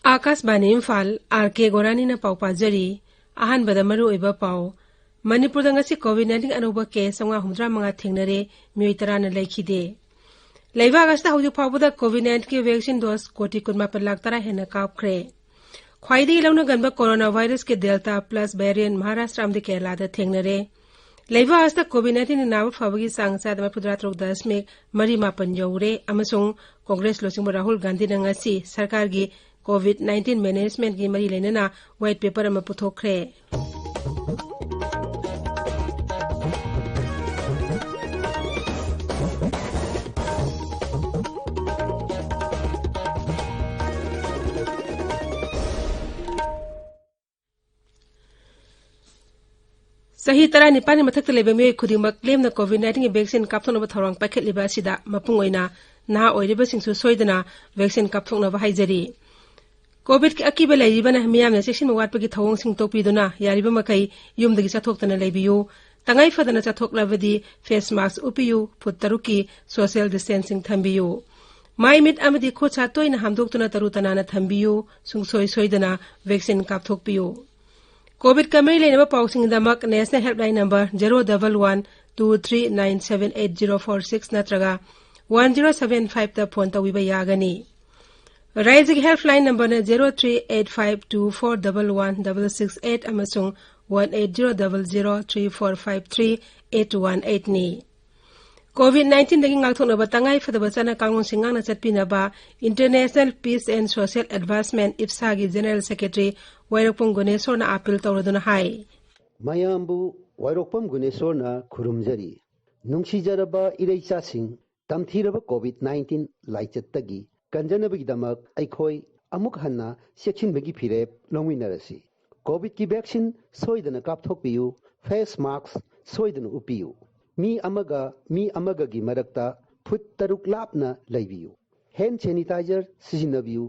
Akashvani Imphal R K गोरानी न पाउ पाजरी आहन बदमरु ओइबा पाउ मणिपुर दंगसी कोविड-19 अनोबा केस 935 थेंगनरे मियोय 10 न लैखिदे लैबा अगस्त हौजु फावबदा कोविड-19 की वैक्सीन डोज 1,17,00,000 हेन कापख्रे ख्वाइदी लौना गनबा कोरोना वायरस के डेल्टा प्लस वेरिएंट महाराष्ट्र अमदि केरला दा थेंगनरे लैबा अगस्त कोविड-19 नाव फावगी सांग 7.3 यौरे अमसुंग कांग्रेस लोचिंग राहुल गांधी नंगसी सरकार की कोविड-19 मैनेजमेंट की मरी लेना व्हाइट पेपर अमा पुथोखरे सही तरह निपानी मथक लेबे मियोय खुदिमक लेमना कोविड-19 की वैक्सीन कापथोनबा थौरांग पाइखितलिबा सिदा मपुंग ओइना नहा ओइरिबा सिंगसु सोइदना वैक्सीन कापथोनबा हाइजरी कोविड की अकीब लेरिबना मियामना सेक्शन वाटपगी थौंग सिंग तोपीदुना यारिबा मखै युमदगी चथोक्तना लेबियु तंगाई फदना चथोक्लबदी फेस मास्क उपियु फुट तरुकी सोशल डिस्टेंसिंग थंबियु माई मिट अमदी खुद सातोइना हामदोक्तुना तरुतनाना थंबियु सुंगसोय सोइदना वैक्सीन कापथोकपियु कोविड कमरी लेनबा पाउसिंगदमक नेशनल हेल्पलाइन नंबर 01123978046 नत्रगा 1075 ता फोन तविबा यागनी राज्य की हेल्पलाइन नंबर 0385241168 अमसुंग 180003453818 नि कोविड-19 दगी ngakthoknaba tangai fadaba chana kanglong singangna chatpinaba international peace and social advancement इफ्सा की जनरल सेक्रेटरी वायरकपम गुनेश्वरना अपील तौरदुना हाय मयामबु वायरकपम गुनेश्वरना खुरुमजरी नुंगसिजरबा इरैचासिंग तमथीरबा कोविड-19 लाइचतगी कंजनबगीदमक अखोई अमुक हन्ना सेक्शनबगी फिरेप लोंमिनरसी कोविड की वैक्सीन सोइदना कापथोकपियु फेस मास्क सोइदना उपियु मी अमगा की मरक्ता फुट तरुक लापना लैबियु हैंड सैनिटाइजर सिजिनबियु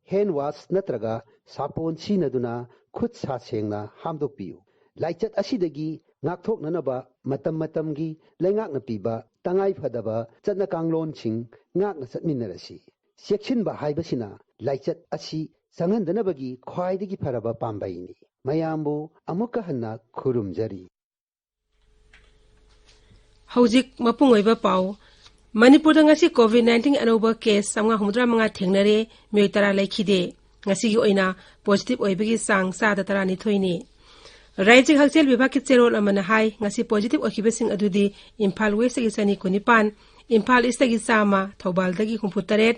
हैंड वॉश नत्रगा सापोन सिनदुना खुद सा सेंगना हामदोकपियु लाइचत असिदगी ngakthoknanaba matam-matamgi laingakna piba tangai phadaba chatna kanglonching ngakna chatminarasi section ba haibasina laichat asi sangandanabagi khwaidagi pharaba pambaini mayambu amuka hanna khurumjari हौजिक मपुंग ओइबा पाउ मणिपुर दंगसी कोविड-19 अनोबा केस 935 थेंगनरे मियोय 10 लैखिदे ngasi ओइना पॉजिटिव ओइबगी सांग 7.32 नि राज्य हक्सेल विभाग की चेरोल अमना हाई ngasi पॉजिटिव ओखिबसिंग अदुदी इम्फाल वेस्ट की सनी कुनिपान इम्फाल ईस्ट की सामा थौबाल दगी 68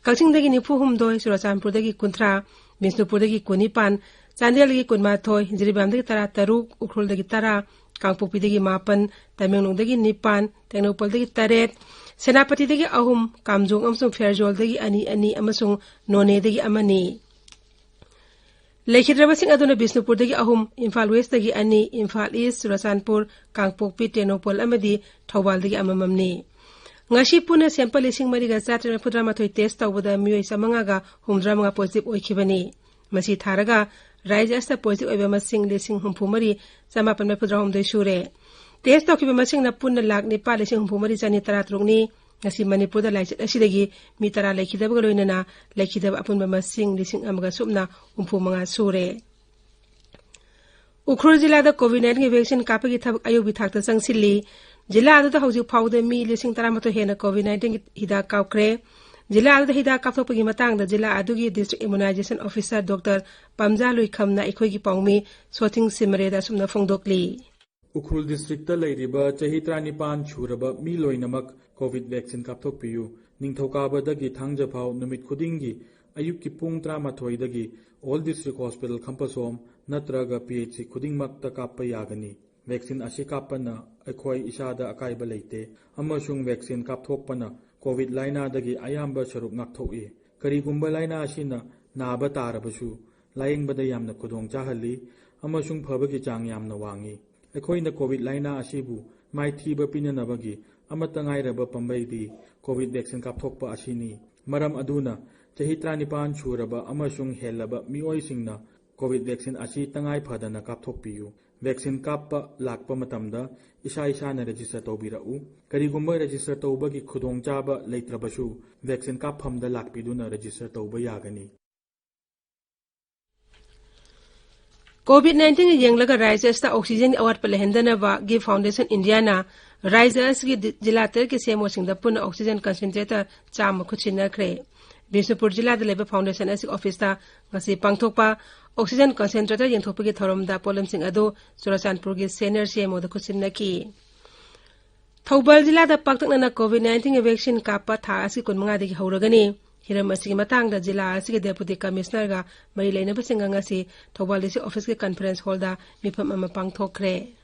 कलसिंग दगी 94 सुरचानपुर दगी 30 बिष्णुपुर दगी 29 चांदेल दगी 12 जिरिबाम दगी 13 उखरुल दगी 10 कांगपोपीदगी 9 तमेंगलोंगदगी 9 टेक्नोपॉलदगी 8 सेनापतिदगी 3 कामजोंग अमसुंग फेरजोलदगी 2 अमसुंग नोनेदगी 1 लेखिद्रबसिंग अदुना बिष्णुपुरदगी 3 इम्फाल वेस्टदगी 2 इम्फाल ईस्ट सुरचानपुर कांगपोपी टेक्नोपॉल अमदी थौबालदगी 1 नि ngasi puna sample 3,438 टेस्ट तौबदा मियोय 9,5 पॉजिटिव ओइखिबनी मसी थारगा राज्य अस्त पॉजिटिव ओइबा मसिंग 9,59 सुरे टेस्ट तौखिबा मसिंग न पुन्ना लाख 9,59 नि ngasi मणिपुर दा लाइचत असिदगी मी 10 लैखिदबगा लोइनना लैखिदब अपुनबा मसिंग 1,65 सुरे उखरुल जिला दा कोविड-19 की वैक्सीन कापगी थबक अयुबी थाकता संगसिल्ली जिला आदुदा हौजिक फाउदा मी 13 हेना कोविड-19 की हिदा काउख्रे जिला आदुदा हिदा कापथोकपगी मतांगदा जिला आदुगी डिस्ट्रिक्ट इम्युनाइजेशन ऑफिसर डॉक्टर पमजा लुइखमना इखोइगी पाउमी सोथिंग सिमरेदा सुमना फोंदोकली उखरुल डिस्ट्रिक्ट लैरिबा चही 19 छुरबा मी लोइनमक कोविड वैक्सीन कापथोकपियु निंगथौकाबदगी थांगजफाव नुमित खुदिंगी अयुक्की पुंग 13 दगी ऑल डिस्ट्रिक्ट हॉस्पिटल खंपसोम नत्रगा पीएचसी खुदिंगमक्ता कापा यागनी वैक्सीन असी कापना अखोई इसादा अकाइबा लेते अमसुंग वैक्सीन कापथोकपना कोविड लाइनादगी अयाम्बा सरुक नाकथोई करीगुंबा लाइना असिना नाबा तारबसु लायेंगबदा यामना खुदोंग चाहली अमसुंग फबगी चांग यामना वांगी अखोइना कोविड लाइना असिबु माइथीबा पिननबगी अमता ngairaba pambaidi कोविड वैक्सीन कापथोकपा असिनी मरम अदुना chahi 19 suraba amasung helaba mioisingna covid vaccine asi tangai phadana kapthokpiyu vaccine kappa lakpa matamda isa na register tawbirau karigumba register tawbagi khudongchaba leitrabasu vaccine kaphamda lakpiduna register tawba yagani COVID-19 yenglaga Raizesta oxygen award palehendana ba Give Foundation India na Raizas ki jilater ki semo singda puna oxygen concentrator chama khuchina kre Bisnupur jila da leba foundation asi office ta ngasi pangthokpa oxygen concentrator yengthokpa ki thorom da polem sing ado Surachandpur ki senior CMO da khuchina ki Thobal jila da paktakna na COVID-19 vaccine kappa tha asi kunmanga de hauragani hiram asigi matang da jila asigi deputy commissioner ga mari leina basinga ngasi Thobal disi office ki conference hall da mifam ama pangthokre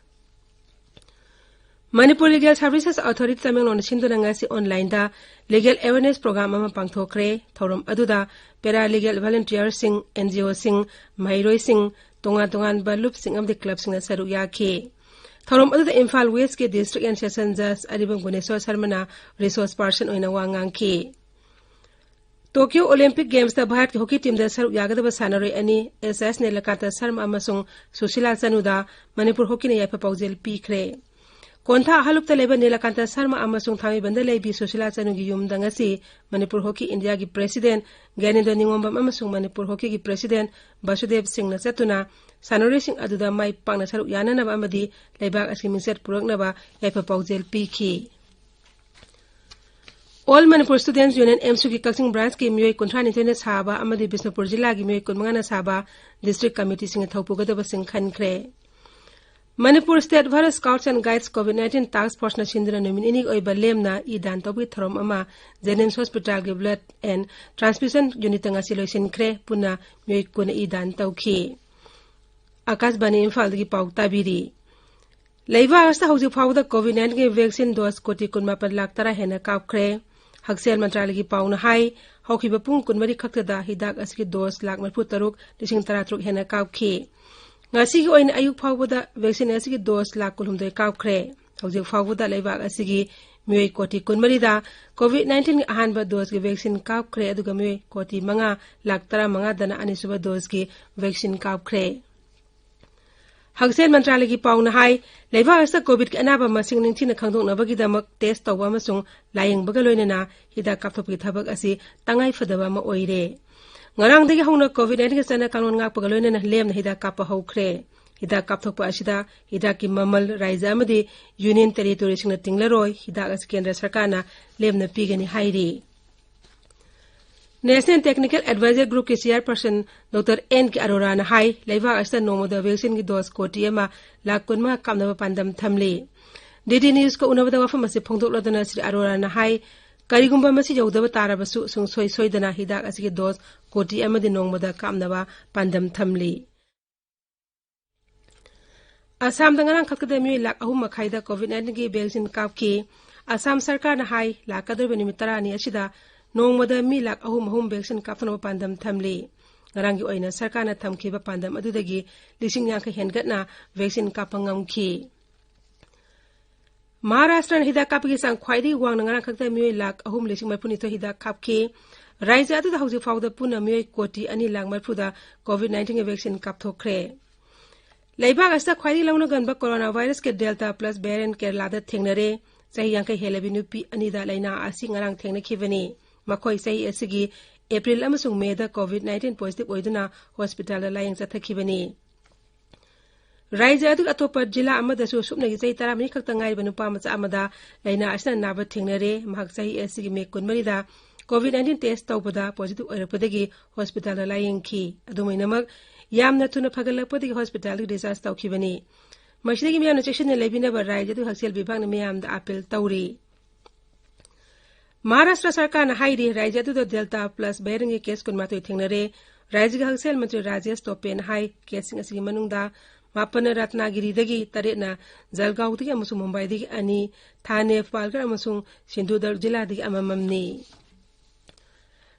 Manipuri Legal Services Authority Tamilnadu Sinduna ngasi online da legal awareness program ama pangthokre thorom aduda paralegal volunteers sing NGO sing mairoi sing tongan balup sing amdi club sing na saru yakhe thorom aduda Imphal West ke district and session judge aribam guneswar sarmana resource person oina wangang ki Tokyo Olympic Games da Bharat ki hockey team da saru yagadaba sanaroi ani SS ne lakata sarma amasung Sushila Sanuda Manipur hockey ne yafa paujel pikre Kontha halupta leba Nilakanta Sarma amasung thami banda lebi Sushila Sanugi yum dangasi Manipur Hockey India ki president Ganindo Ningombam amasung Manipur Hockey ki president Basudev Singh na satuna sanori sing aduda mai pangna saruk yana na amadi leibak aski mingset purak na ba yaipa paujel piki All Manipur Students Union MSU ki Kaksing branch ki miyoi kontrani tene sahaba amadi Bisnupur jila ki miyoi konmangana sahaba district committee sing thaupugadaba sing khankre Manipur State Bharat Scouts and Guides COVID-19 Task Force na sindra nominee oiba lemna idan tobi thorom ama Jennings Hospital ge blood and transfusion unit nga siloisin kre puna miyoi kuna idan tawki Akas bani Imphal gi pau tabiri Leiba asta hauji phawda COVID-19 ge vaccine dose koti kunma par lakh tara hena kap kre Haksel Mantralaya gi pau na hai haukiba pung kunmari khakta da hidak aski dose lakh marpu taruk lising taratruk hena kap ki ngasi gi oina ayuk phawda vaccine asigi dose lakh kulhumdoi kap kre hauji phawda leiba asigi miyoi koti kunmari da COVID-19 gi ahanba dose gi vaccine kap kre aduga miyoi koti manga lakh tara manga dana anisuba dose gi vaccine kap kre Haksel Mantralaya gi pau na hai leiba asta COVID ki anaba masing ningthina khangdok na bagi damak test tawwa masung layeng bagaloina na hida kapthopi thabak asi tangai fadaba ma oire ngarang dagi hauna COVID-19 ki sana kanun ngak pagaloina na lem na hida kappa haukre hida kapthokpa asida hida ki mamal raija amadi union territory singna tinglaroi hida as kendra sarkar na lem na pigani hairi National Technical Advisor Group ki chairperson Dr. N ki Arora na hai leiba asta nomoda vaccine ki dose koti ama lakunma kamna pandam thamli DD News ko unabada wafam ase phongdok lodana Sri Arora na hai karigumba masi jawdaba tarabasu sung soi soidana hidak asigi dose koti amadi nongmoda kamnaba pandam thamli Assam dangarang khatkada mi lak ahum makhaida COVID-19 ki vaccine kapki Assam sarkar na hai lakadar bani mitarani asida nongmoda mi lak ahum vaccine kapthano pandam thamli ngarangi oina sarkar na thamkiba pandam adudagi lising yang ka hengatna vaccine kapangam ki Maharashtra hida kapki sang khwaidi wang ngarang khakta mi lak ahum lising marpuni to hida kapki raija adu da hauji fawda puna mi koti ani lak marpuda COVID-19 vaccine kapthokre Leiba asta khwaidi launa ganba coronavirus ke delta plus variant Kerala da thengnare sahi yang ka helabi nupi ani da laina asi ngarang thengna khibani makhoi sahi asigi April amasung May da COVID-19 positive oiduna hospital la layang chathakibani Raija adu atopa jila amada su supnagi chai taramani khakta ngai banu pa macha amada laina asna naba thengnare mahak sahi asigi me kunmarida COVID-19 test tawbada positive oirapadagi hospital la layang ki adumainamak yamna tuna phagalapadi hospital gi discharge tawkhibani mashidagi miyamna section ne lebina ba Raija adu haksel bibhag na miyamda appeal tawri Maharashtra sarkar na hairi Raija adu delta plus bearing case kunmatoi thengnare Raija ga haksel mantri Rajesh Tope na hai case sing asigi manungda Mapana Ratnagiri dagi taretna Jalgaon dagi amasung Mumbai dagi ani Thane Palghar amasung Sindhudar jila dagi amamamni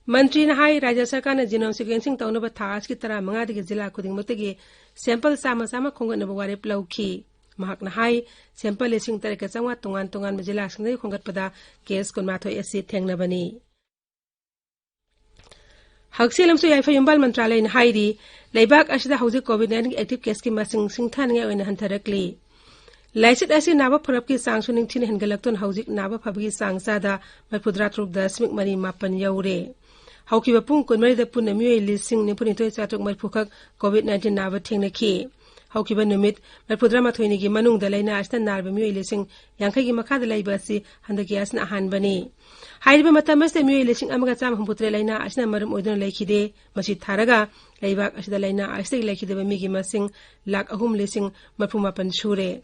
Mantri na hai Raja sarkar na genome sequencing tawnaba thas ki tara manga dagi jila khudingmatagi sample sama khongatnaba warep lauki mahak na hai sample lesing tareka changwa tongan majila singdai khongatpada case kunmathoi asi thengnabani Hagsil amso yai fayumbal mantralay na haidi, laibak asida hauzik COVID-19 active case ki masing singthan nga oina hantarakli. Laisit asi naba pharap ki sang suning thin hengalakton hauzik naba phabgi sang sada Manipur truk dasmik mari mapan yaure. Haukiba pung kunmari da punna miyoy lising ni punitoy satok Manipur COVID-19 naba thengnaki. Haukiba numit Manipur mathoyni gi manung dalay na asna narba miyoy lising yangkay gi makha dalay basi handaki asna ahan bani. Hairiba matamas da miyoy lising amaga cham humputre layna asna marum oidon laikide masi tharaga laibak asida layna astig laikide ba migi masing lak ahum lising Manipur mapan shure.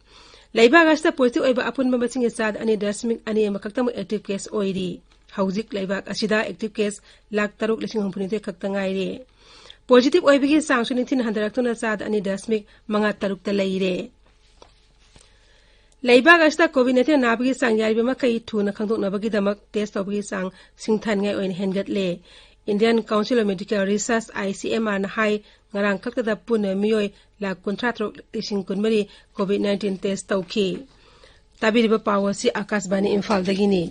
Laibak asda positive oiba apun mamasing isad ani dasmik ani makaktamu active case oidi. Hauzik laibak asida active case lak taruk lising humpunite kaktangaire. Positive oibigi sang suning thin handaraktuna sad ani dasmik mga taruk talayire. Laibak asda COVID-19 nabagi sang yariba makai tu na kangdok nabagi damak test obagi sang singthan ngay oin hengatle. Indian Council of Medical Research ICMR na hai ngarang kaktada puna miyoy la kontratrok lising kunmari COVID-19 test tauki. Tabi riba pawa si Akashbani Imphal dagini.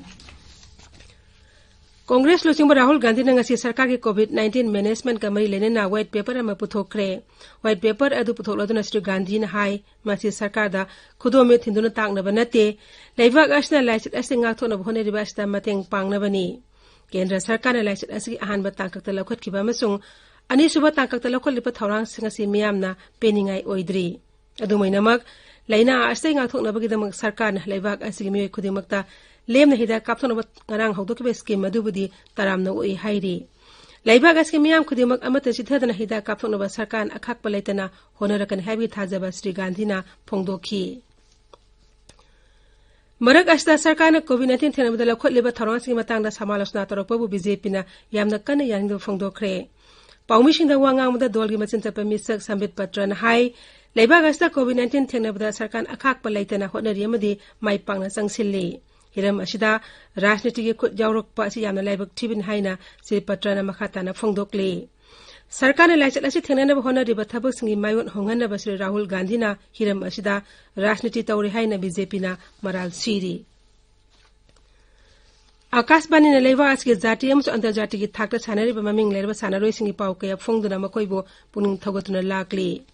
Congress lusing ba Rahul Gandhi na nga si sarkar ki COVID-19 management kamari lene na white paper na maputhokre. White paper adu puthoklo na Sri Gandhi na hai masi sarkar da khudome thindu na tak na banate. Laibak asna laisit asing ngakto na bhone riba asda mateng pang na bani. Kendra sarkar na laisit asigi ahan ba tangkak talakot kiba masung ani suba tangkak talakot lipat thawrang singasi miyam na peningai oidri. Adumay namak laina asay ngaktok na bagidamag sarkar na laibak asigi miyoy kudimakta lem na hida kapto na ngarang hawdo kiba scheme madubudi taram na ui hairi. Laibak asigi miyam kudimak amata sithada na hida kapto na ba sarkar akhak palayta na honarakan habi thajaba Sri Gandhi na phongdokhi. Marak asda sarkar na COVID-19 thenabda lakhot liba thawrang singi matang da samalosna taropbu BJP na yamna kana yangdo phongdokre. Paumising da wangang muda dolgi machin tapa misak sambit patra na hai laibak asda COVID-19 thenabda sarkar akhak palayta na honari amadi mai pangna sangsilli. Hiram asida rajniti ki khut jawrok pa asi yamna laibak thibin haina si patra na makhata na phongdokle. Sarkar na laichat asi thenana ba honari ba thabak singi mayon honganna ba Sri Rahul Gandhi na hiram asida rajniti tawri haina BJP na maral siri. Akashbani na laiwa asgi jati amso antarjati ki thakta sanari ba maming lerba sanaroi singi pau kaya phongduna makoibo puning thogotuna lakli.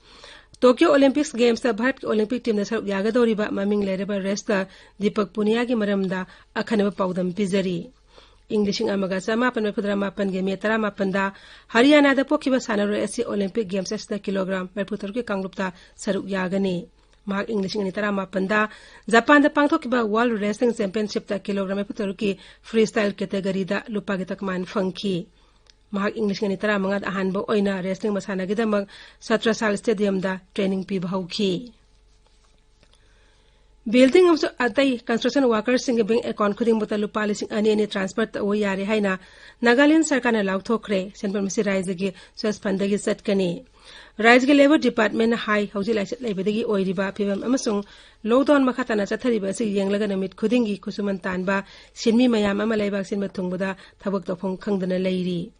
Tokyo Olympics Games da Bharat Olympic team na saruk yagadori ba maming lerba resta Deepak Punia ki maramda akhanaba paudam pizari. Englishing amaga sama pan mapudra mapan ge metara mapanda Haryana da pokiba sanaroi asi Olympic Games asta kilogram merputar ki kanglupta saruk yagani. Mahak Englishing ani tara mapanda Japan da pangthokiba World Wrestling Championship ta kilogram merputar ki freestyle category da lupa gitakman funky. Mahak English ngani tara mangad ahan ba oina wrestling masana gidamag Satrasal Stadium da training pi bahauki. Building amso atai construction workers singe bank account khuding bota lupa lising ani transfer ta o yare haina Nagaland sarkar na lauthokre senpal masi raise gi sos pandagi satkani. Rise gi labor department na hai hauji laichat laibadagi oiriba phibam amasung lockdown makhata na chathariba si yenglaga namit khudingi kusuman tanba sinmi mayam ama laibak sinma thungbuda thabak tofong khangdana leiri.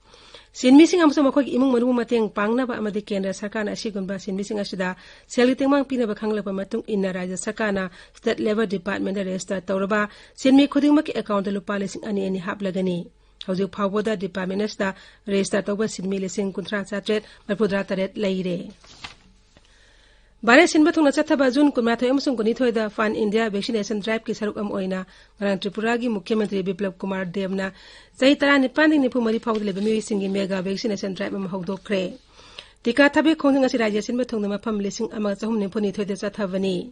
Sinmising amso makhoi imung manu mateng pangna ba amadi kendra sarkar na asigunba sinmising asida selgiting mang pina ba khanglapa matung inna rajya sarkar na state labor department register tawraba sinmi khuding mak account lupa lising ani haplagani. Haujuk phawboda department asda register tawba sinmi lising kuntra chatret marpudra taret leire. Bare sinba thungna chathaba June kunmathoi amasung kunithoi da Fun India vaccination drive ki saruk am oina ngarang Tripura gi Mukhyamantri Biplab Kumar Dev na chai 19 nipu mari phawd leba mi singi mega vaccination drive am hawdokre. Tika thabe khonging asi rajya sinba thungna mafam lising ama chahum nipu ni thoi da chathabani.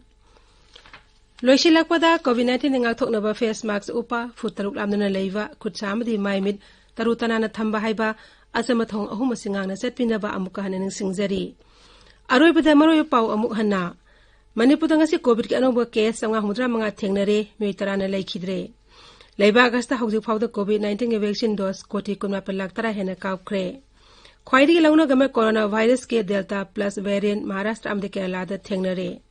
Loisilakpada COVID-19 ngak thokna ba face mask upa futaruk lamduna leiwa khutsamadi maimit tarutana na thamba haiba asama thong ahum singang na setpina ba amuka hanin singjari. Aroi bada maroy pau amuk hanna Manipur da ngasi COVID ki anoba case sanga humudra mga thengnare meitara na laikhidre laiba agasta haujuk phawda COVID-19 ge vaccine dose koti kunma pelak tara hena kaupkhre khwaidi launa game coronavirus ke delta plus variant Maharashtra amde Kerala da thengnare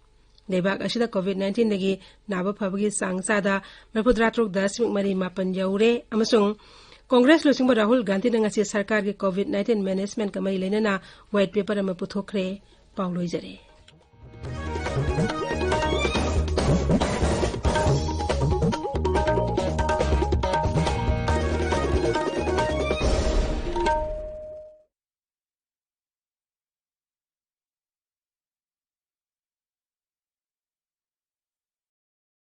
laiba asida COVID-19 dagi naba phabagi sangsada Manipur truk 10 mari mapan yaure amasung Congress lusing Rahul Gandhi na ngasi sarkar ge COVID-19 management kamai lena na white paper ma puthokre Paulo Izare.